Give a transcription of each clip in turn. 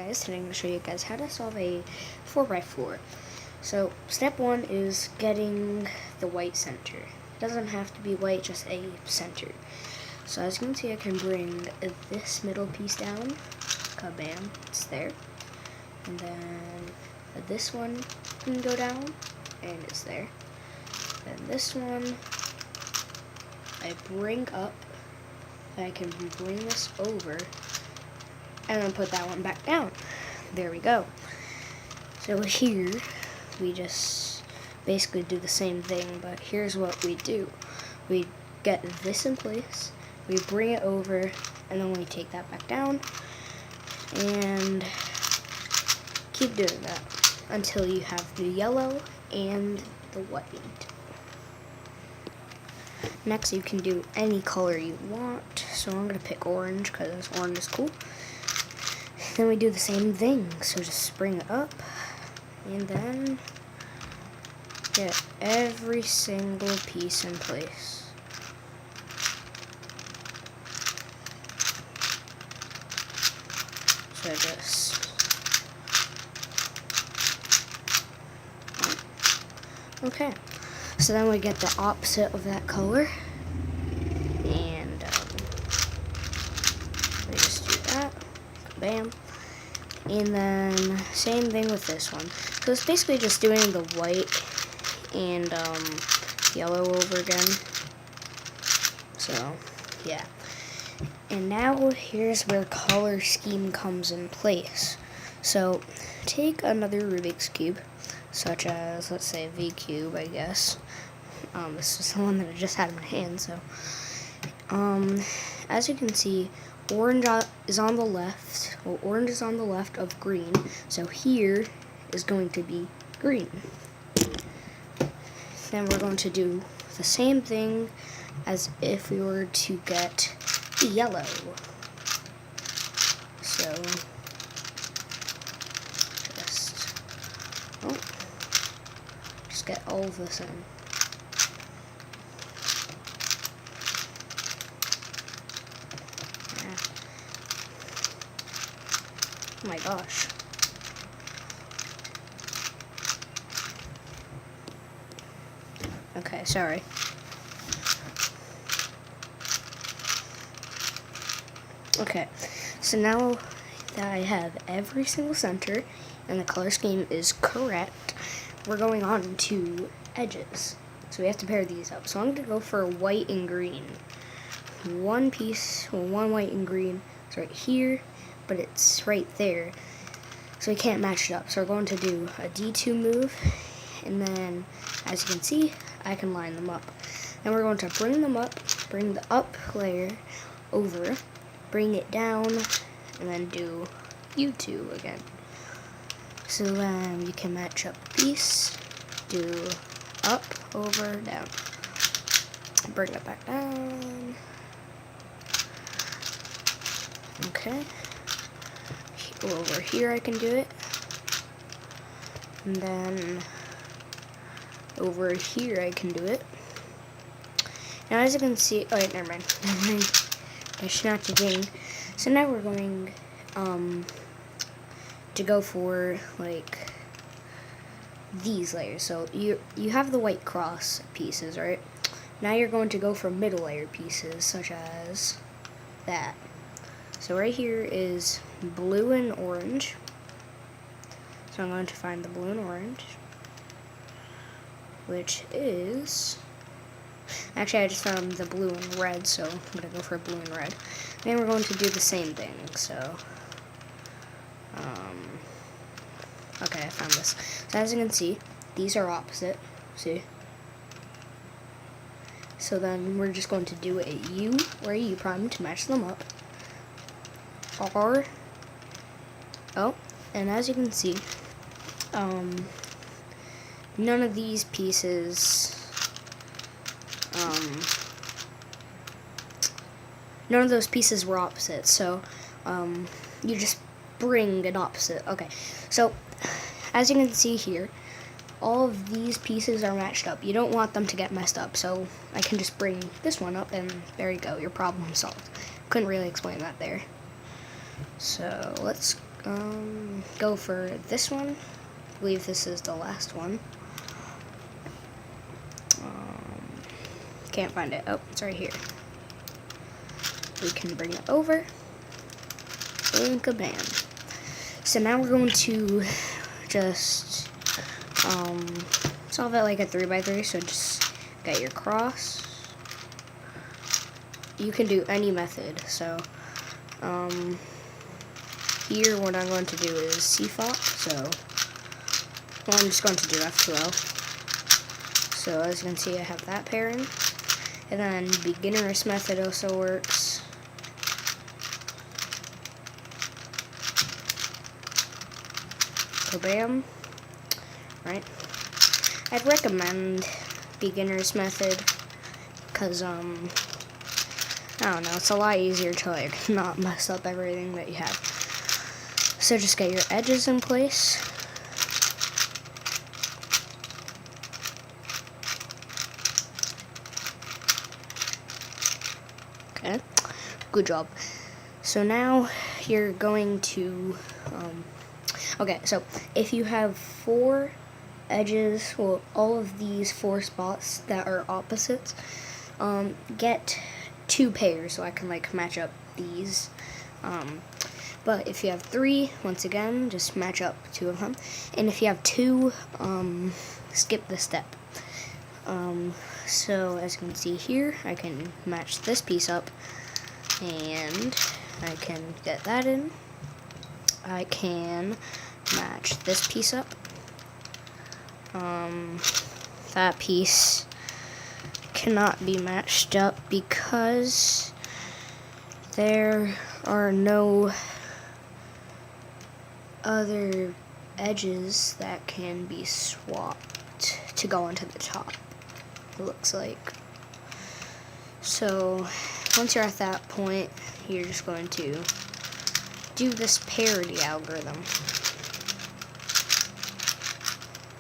Guys, today I'm going to show you guys how to solve a 4x4. So step 1 is getting the white center. It doesn't have to be white, just a center. So as you can see, I can bring this middle piece down. Kabam, it's there. And then this one can go down, and it's there. And this one I bring up, and I can bring this over, and then put that one back down. There we go. So here, we just basically do the same thing, but here's what we do. We get this in place, we bring it over, and then we take that back down, and keep doing that until you have the yellow and the white. Next, you can do any color you want, so I'm going to pick orange because orange is cool. Then we do the same thing, so just bring it up, and then get every single piece in place. So just, okay, so then we get the opposite of that color, and we just do that, bam. And then same thing with this one. So it's basically just doing the white and yellow over again. So yeah. And now here's where color scheme comes in place. So take another Rubik's Cube, such as, let's say, V Cube, I guess. This is the one that I just had in my hand, so. As you can see, orange is on the left. Well, orange is on the left of green, so here is going to be green. Then we're going to do the same thing as if we were to get the yellow. So just get all of this in. Oh my gosh. Okay, sorry. Okay, so now that I have every single center and the color scheme is correct, we're going on to edges. So we have to pair these up. So I'm going to go for white and green. One piece, well, one white and green is right here, but it's right there, so we can't match it up. So we're going to do a D2 move, and then as you can see, I can line them up. Then we're going to bring them up, bring the up layer over, bring it down, and then do U2 again. So then you can match up these, do up, over, down, bring it back down. Okay. Over here I can do it, and then over here I can do it. Now as you can see, oh wait, never mind. I snatched again. So now we're going to go for like these layers. So you have the white cross pieces, right? Now you're going to go for middle layer pieces, such as that. So right here is blue and orange. So I'm going to find the blue and orange, which is, actually I just found the blue and red, so I'm going to go for blue and red. Then we're going to do the same thing, so, okay, I found this. So as you can see, these are opposite, see? So then we're just going to do a U or a U prime to match them up. R, oh, and as you can see, none of these pieces, none of those pieces were opposite, so you just bring an opposite. Okay, so as you can see here, all of these pieces are matched up. You don't want them to get messed up, so I can just bring this one up, and there you go, your problem solved. Couldn't really explain that there. So let's go for this one. I believe this is the last one. Can't find it. Oh, it's right here. We can bring it over. And kabam. So now we're going to just solve it like a 3x3. So just get your cross. You can do any method. So here what I'm going to do is CFOP. So I'm just going to do F2L. So as you can see, I have that pairing. And then beginner's method also works. Kabam. Right. I'd recommend beginner's method because I don't know, it's a lot easier to like not mess up everything that you have. So just get your edges in place. Okay, good job. So now you're going to, okay, so if you have 4 edges, well, all of these 4 spots that are opposites, get 2 pairs so I can like match up these. But if you have 3, once again, just match up 2 of them. And if you have 2, skip the step. So as you can see here, I can match this piece up, and I can get that in. I can match this piece up. That piece cannot be matched up because there are no other edges that can be swapped to go onto the top, it looks like. So once you're at that point, you're just going to do this parity algorithm,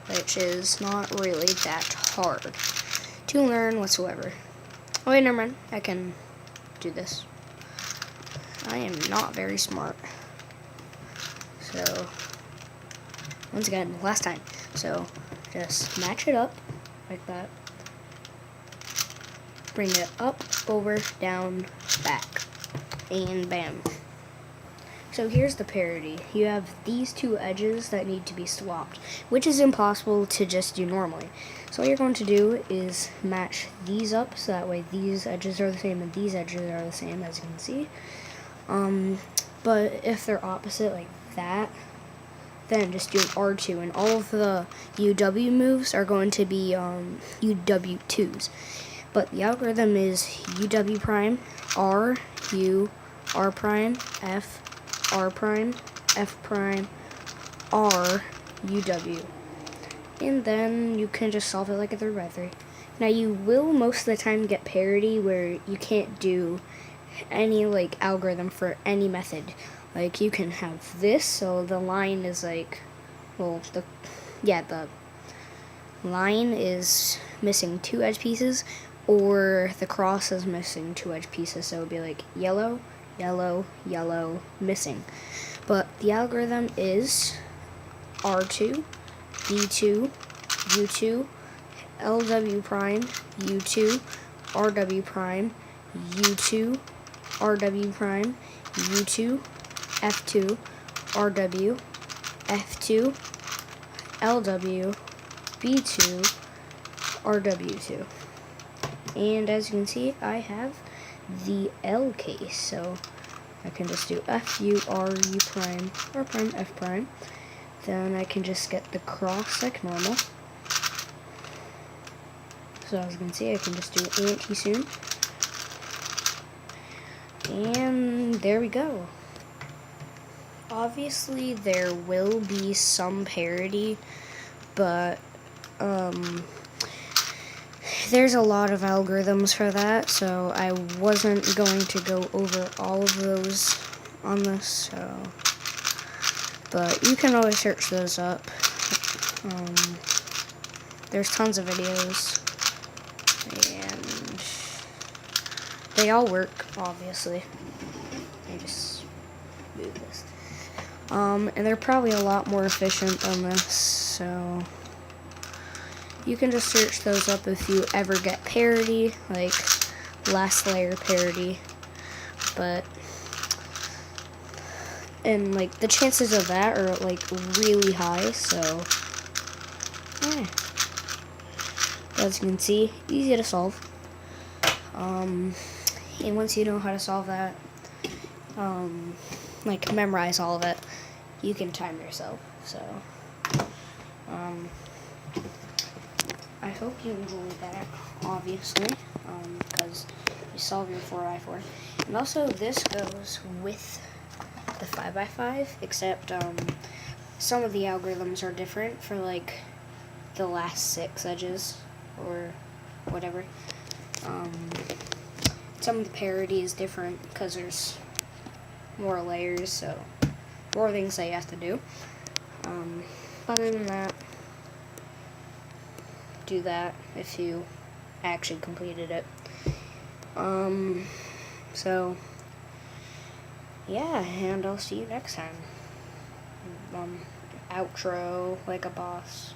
which is not really that hard to learn whatsoever. Oh wait, never mind, I can do this. I am not very smart. So once again, last time. So just match it up like that. Bring it up, over, down, back, and bam. So here's the parity. You have these 2 edges that need to be swapped, which is impossible to just do normally. So all you're going to do is match these up, so that way these edges are the same and these edges are the same, as you can see. But if they're opposite like that, then just do an R2, and all of the UW moves are going to be UW2s. But the algorithm is UW prime, R, U, R prime, F, R prime, F prime, R, UW. And then you can just solve it like a 3x3. Now you will most of the time get parity where you can't do any like algorithm for any method. Like you can have this, so the line is like, well, the line is missing 2 edge pieces, or the cross is missing 2 edge pieces, so it would be like yellow, yellow, yellow, missing. But the algorithm is R2, D2, U2, LW prime, U2, RW prime, U2, RW prime, U2, F2, RW, F2, LW, B2, RW2. And as you can see, I have the L case, so I can just do F, U, R, U prime, R prime, F prime. Then I can just get the cross like normal. So as you can see, I can just do anti-soon. And there we go. Obviously, there will be some parity, but there's a lot of algorithms for that, so I wasn't going to go over all of those on this, so, but you can always search those up. There's tons of videos, and they all work, obviously. I just move this. And they're probably a lot more efficient than this, so you can just search those up if you ever get parity, like last layer parity. But and like the chances of that are like really high, so yeah. As you can see, easy to solve. And once you know how to solve that, like memorize all of it, you can time yourself. So I hope you enjoyed that, obviously, because you solve your 4x4. And also, this goes with the 5x5, except some of the algorithms are different for like the last 6 edges or whatever. Some of the parity is different because there's more layers, so more things that you have to do. Other than that, do that if you actually completed it. So yeah, and I'll see you next time. Outro like a boss.